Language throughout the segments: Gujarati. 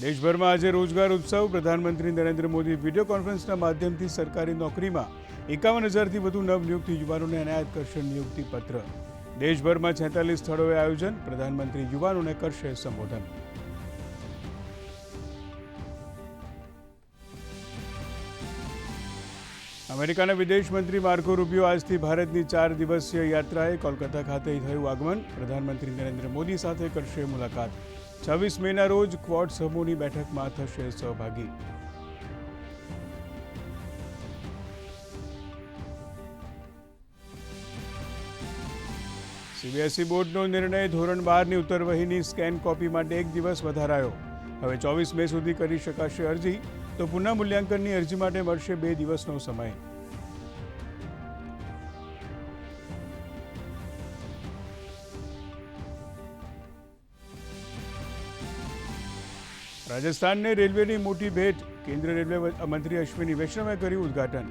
દેશભરમાં આજે રોજગાર ઉત્સવ. પ્રધાનમંત્રી નરેન્દ્ર મોદી વિડીયો કોન્ફરન્સના માધ્યમથી સરકારી નોકરીમાં 51,000થી વધુ નવનિયુક્ત યુવાનોને એનાયત કરશે નિયુક્તિ પત્ર. દેશભરમાં 46 સ્થળોએ આયોજન. પ્રધાનમંત્રી યુવાનોને કરશે સંબોધન. અમેરિકાના વિદેશ મંત્રી માર્કો રૂબિયો આજથી ભારતની 4 દિવસીય યાત્રાએ કોલકાતા ખાતે થયું આગમન. પ્રધાનમંત્રી નરેન્દ્ર મોદી સાથે કરશે મુલાકાત. 26 મેના રોજ ક્વોડ સમૂહની બેઠકમાં થશે સહભાગી. સીબીએસઈ બોર્ડનો નિર્ણય. ધોરણ 12ની ઉત્તરવહીની સ્કેન કોપી માટે 1 દિવસ વધારાયો. હવે 24 મે સુધી કરી શકાશે અરજી, તો પુનઃ મૂલ્યાંકનની અરજી માટે મળશે 2 દિવસનો સમય. રાજસ્થાનને રેલવેની મોટી ભેટ. કેન્દ્રીય રેલવે મંત્રી અશ્વિની વૈષ્ણવે કર્યું ઉદ્ઘાટન.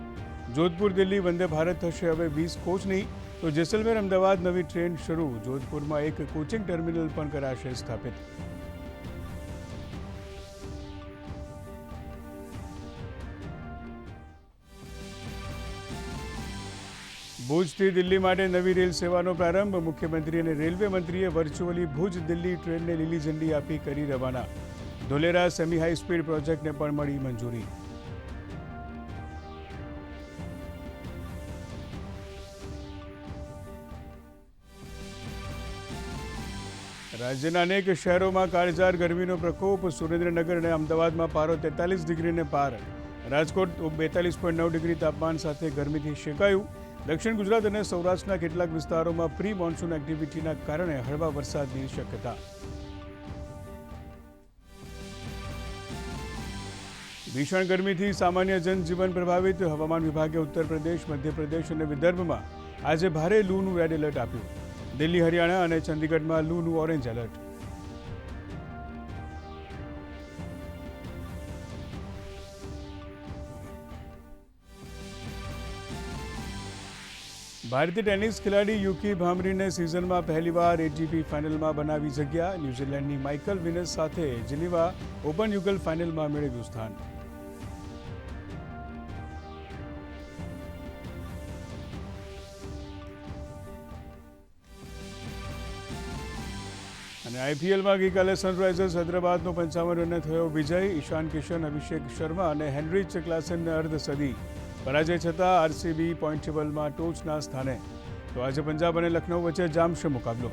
જોધપુર દિલ્હી વંદે ભારત થશે હવે 20 કોચની, તો જેસલમેર અમદાવાદ નવી ટ્રેન શરૂ. જોધપુરમાં એક કોચિંગ ટર્મિનલ પણ કરાશે સ્થાપિત. ભુજથી દિલ્હી માટે નવી રેલ સેવાનો પ્રારંભ. મુખ્યમંત્રી અને રેલવે મંત્રીએ વર્ચ્યુઅલી ભુજ દિલ્હી ટ્રેનને લીલી ઝંડી આપી કરી રવાના. ધોલેરા સેમી હાઈ સ્પીડ પ્રોજેક્ટને પણ મળી મંજૂરી. રાજ્યના અનેક શહેરોમાં કાળઝાળ ગરમીનો પ્રકોપ. સુરેન્દ્રનગર અને અમદાવાદમાં પારો 43 ડિગ્રીને પાર. રાજકોટ 42.9 ડિગ્રી તાપમાન સાથે ગરમીથી શેકાયું. દક્ષિણ ગુજરાત અને સૌરાષ્ટ્રના કેટલાક વિસ્તારોમાં પ્રી મોન્સૂન એક્ટિવિટીના કારણે હળવા વરસાદની શક્યતા. ભીષણ ગરમીથી સામાન્ય જનજીવન પ્રભાવિત. હવામાન વિભાગે ઉત્તર પ્રદેશ, મધ્યપ્રદેશ અને વિદર્ભમાં આજે ભારે લૂનું રેડ એલર્ટ આપ્યું. દિલ્હી, હરિયાણા અને ચંદીગઢમાં લૂનું ઓરેન્જ એલર્ટ. ભારતીય ટેનિસ ખેલાડી યુકી ભામરીને સિઝનમાં પહેલીવાર એટીપી ફાઇનલમાં બનાવી જગ્યા. ન્યૂઝીલેન્ડની માઇકલ વિનસ સાથે જેનીવા ઓપન યુગલ ફાઇનલમાં મેળવ્યું સ્થાન. અને આઈપીએલમાં ગઈકાલે સનરાઇઝર્સ હૈદરાબાદનો 55 રને થયો વિજય. ઈશાન કિશન, અભિષેક શર્મા અને હેનરિચ ક્લાસનને અર્ધ સદી. પરાજય છતાં આરસીબી પોઈન્ટ ટેબલમાં ટોચના સ્થાને. તો આજે પંજાબ અને લખનઉ વચ્ચે જામશે મુકાબલો.